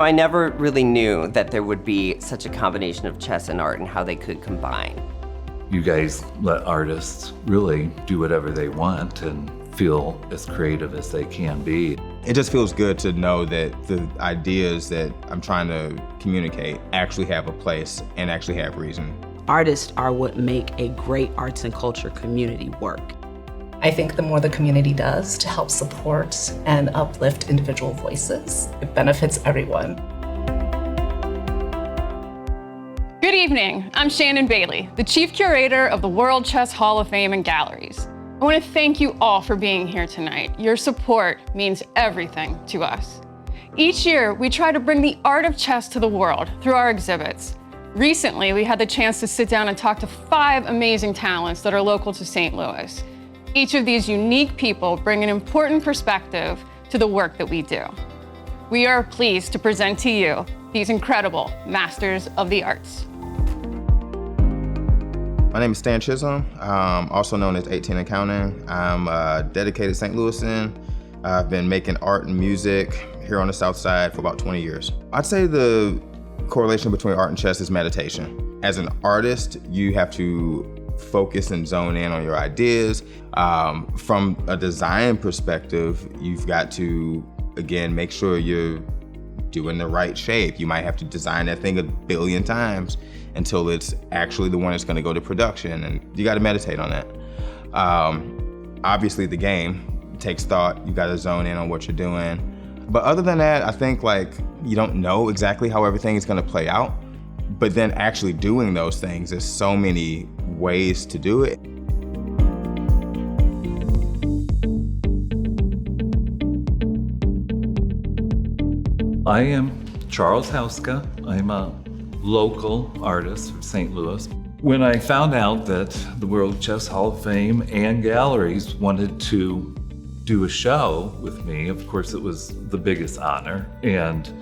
I never really knew that there would be such a combination of chess and art and how they could combine. You guys let artists really do whatever they want and feel as creative as they can be. It just feels good to know that the ideas that I'm trying to communicate actually have a place and actually have reason. Artists are what make a great arts and culture community work. I think the more the community does to help support and uplift individual voices, it benefits everyone. Good evening, I'm Shannon Bailey, the Chief Curator of the World Chess Hall of Fame and Galleries. I want to thank you all for being here tonight. Your support means everything to us. Each year, we try to bring the art of chess to the world through our exhibits. Recently, we had the chance to sit down and talk to 5 amazing talents that are local to St. Louis. Each of these unique people bring an important perspective to the work that we do. We are pleased to present to you these incredible masters of the arts. My name is Stan Chisholm, also known as 18 Accounting. I'm a dedicated St. Louisan. I've been making art and music here on the South Side for about 20 years. I'd say the correlation between art and chess is meditation. As an artist, you have to focus and zone in on your ideas. From a design perspective, you've got to, again, make sure you're doing the right shape. You might have to design that thing 1 billion times until it's actually the one that's gonna go to production, and you gotta meditate on that. Obviously the game takes thought, you gotta zone in on what you're doing. But other than that, I think you don't know exactly how everything is gonna play out, but then actually doing those things, there's so many ways to do it. I am Charles Hauska. I'm a local artist from St. Louis. When I found out that the World Chess Hall of Fame and Galleries wanted to do a show with me, of course it was the biggest honor, and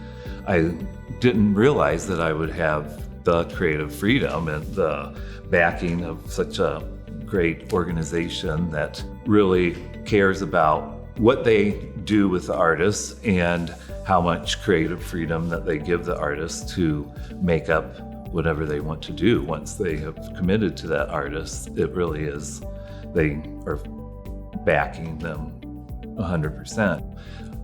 I didn't realize that I would have the creative freedom and the backing of such a great organization that really cares about what they do with the artists and how much creative freedom that they give the artists to make up whatever they want to do once they have committed to that artist. It really is, they are backing them 100%.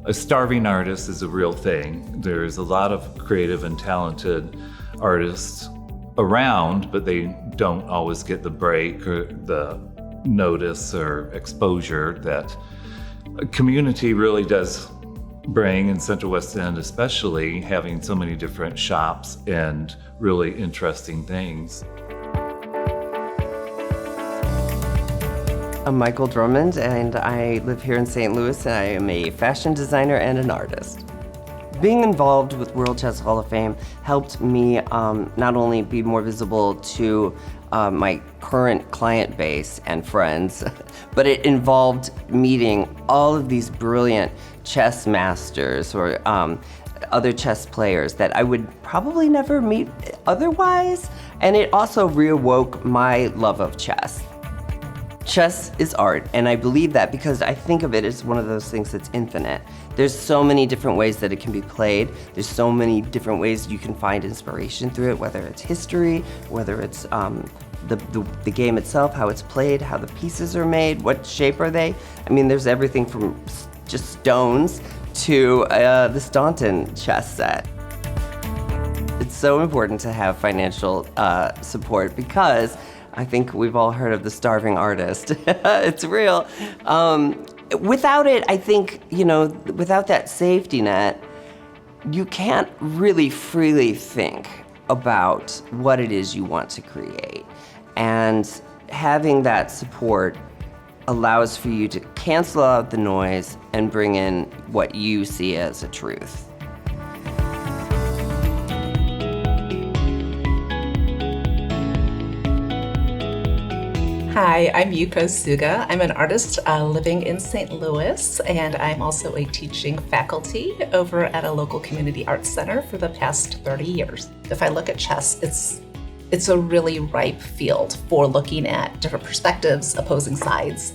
A starving artist is a real thing. There's a lot of creative and talented artists around, but they don't always get the break or the notice or exposure that a community really does bring, in Central West End especially, having so many different shops and really interesting things. I'm Michael Drummond, and I live here in St. Louis, and I am a fashion designer and an artist. Being involved with World Chess Hall of Fame helped me not only be more visible to my current client base and friends, but it involved meeting all of these brilliant chess masters or other chess players that I would probably never meet otherwise. And it also reawoke my love of chess. Chess is art, and I believe that because I think of it as one of those things that's infinite. There's so many different ways that it can be played. There's so many different ways you can find inspiration through it, whether it's history, whether it's the game itself, how it's played, how the pieces are made, what shape are they. I mean, there's everything from just stones to the Staunton chess set. It's so important to have financial support because I think we've all heard of the starving artist. It's real. Without it, I think, without that safety net, you can't really freely think about what it is you want to create. And having that support allows for you to cancel out the noise and bring in what you see as a truth. Hi, I'm Yuko Suga. I'm an artist living in St. Louis, and I'm also a teaching faculty over at a local community arts center for the past 30 years. If I look at chess, it's a really ripe field for looking at different perspectives, opposing sides,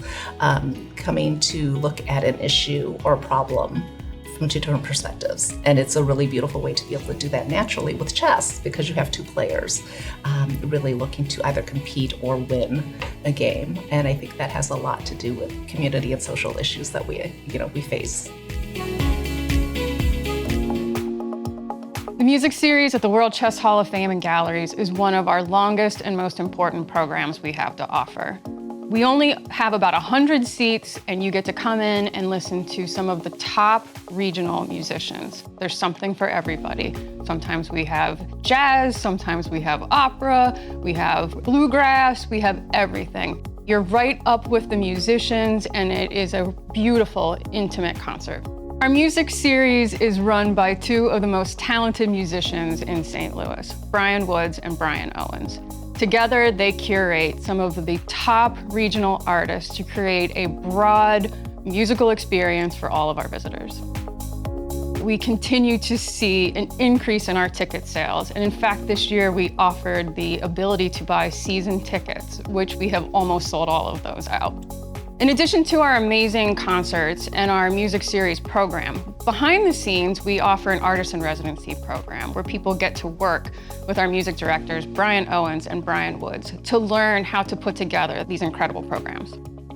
coming to look at an issue or problem from two different perspectives. And it's a really beautiful way to be able to do that naturally with chess because you have two players really looking to either compete or win a game. And I think that has a lot to do with community and social issues that we face. The music series at the World Chess Hall of Fame and Galleries is one of our longest and most important programs we have to offer. We only have about 100 seats, and you get to come in and listen to some of the top regional musicians. There's something for everybody. Sometimes we have jazz, sometimes we have opera, we have bluegrass, we have everything. You're right up with the musicians, and it is a beautiful, intimate concert. Our music series is run by two of the most talented musicians in St. Louis, Brian Woods and Brian Owens. Together, they curate some of the top regional artists to create a broad musical experience for all of our visitors. We continue to see an increase in our ticket sales. And in fact, this year we offered the ability to buy season tickets, which we have almost sold all of those out. In addition to our amazing concerts and our music series program, behind the scenes, we offer an artist in residency program where people get to work with our music directors, Brian Owens and Brian Woods, to learn how to put together these incredible programs.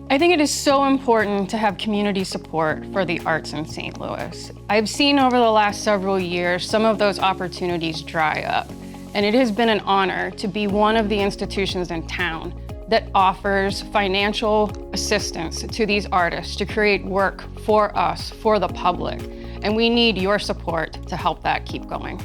I think it is so important to have community support for the arts in St. Louis. I've seen over the last several years some of those opportunities dry up, and it has been an honor to be one of the institutions in town that offers financial assistance to these artists to create work for us, for the public. And we need your support to help that keep going.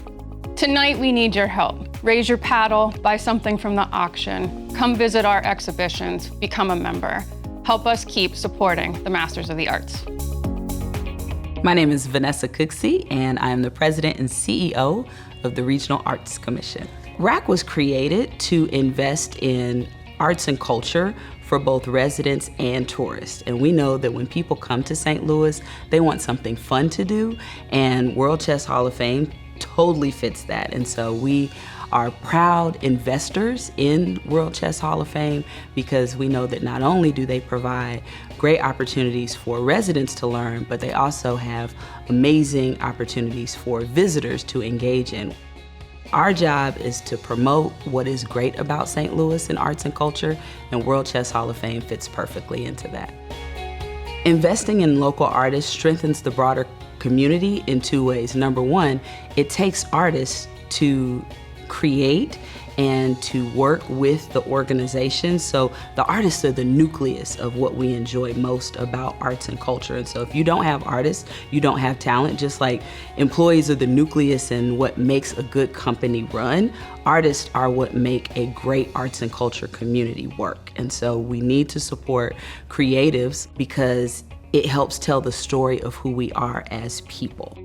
Tonight, we need your help. Raise your paddle, buy something from the auction, come visit our exhibitions, become a member. Help us keep supporting the Masters of the Arts. My name is Vanessa Cooksey, and I am the president and CEO of the Regional Arts Commission. RAC was created to invest in arts and culture for both residents and tourists. And we know that when people come to St. Louis, they want something fun to do, and World Chess Hall of Fame totally fits that. And so we are proud investors in World Chess Hall of Fame because we know that not only do they provide great opportunities for residents to learn, but they also have amazing opportunities for visitors to engage in. Our job is to promote what is great about St. Louis in arts and culture, and World Chess Hall of Fame fits perfectly into that. Investing in local artists strengthens the broader community in two ways. Number one, it takes artists to create and to work with the organization. So the artists are the nucleus of what we enjoy most about arts and culture. And so if you don't have artists, you don't have talent. Just like employees are the nucleus and what makes a good company run, artists are what make a great arts and culture community work. And so we need to support creatives because it helps tell the story of who we are as people.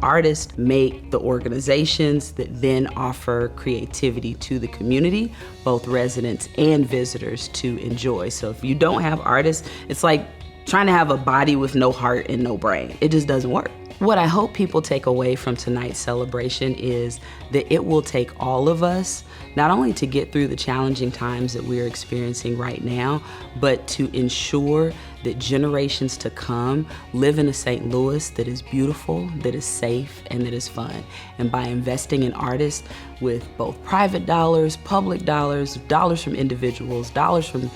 Artists make the organizations that then offer creativity to the community, both residents and visitors to enjoy. So if you don't have artists, it's like trying to have a body with no heart and no brain. It just doesn't work. What I hope people take away from tonight's celebration is that it will take all of us, not only to get through the challenging times that we're experiencing right now, but to ensure that generations to come live in a St. Louis that is beautiful, that is safe, and that is fun. And by investing in artists with both private dollars, public dollars, dollars from individuals, dollars from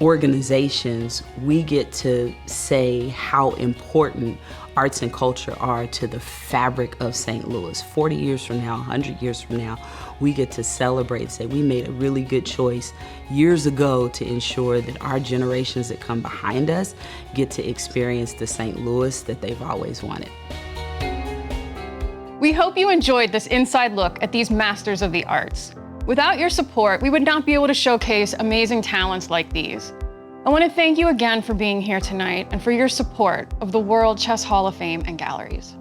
organizations, we get to say how important arts and culture are to the fabric of St. Louis. 40 years from now, 100 years from now, we get to celebrate, say we made a really good choice years ago to ensure that our generations that come behind us get to experience the St. Louis that they've always wanted. We hope you enjoyed this inside look at these Masters of the Arts. Without your support, we would not be able to showcase amazing talents like these. I want to thank you again for being here tonight and for your support of the World Chess Hall of Fame and Galleries.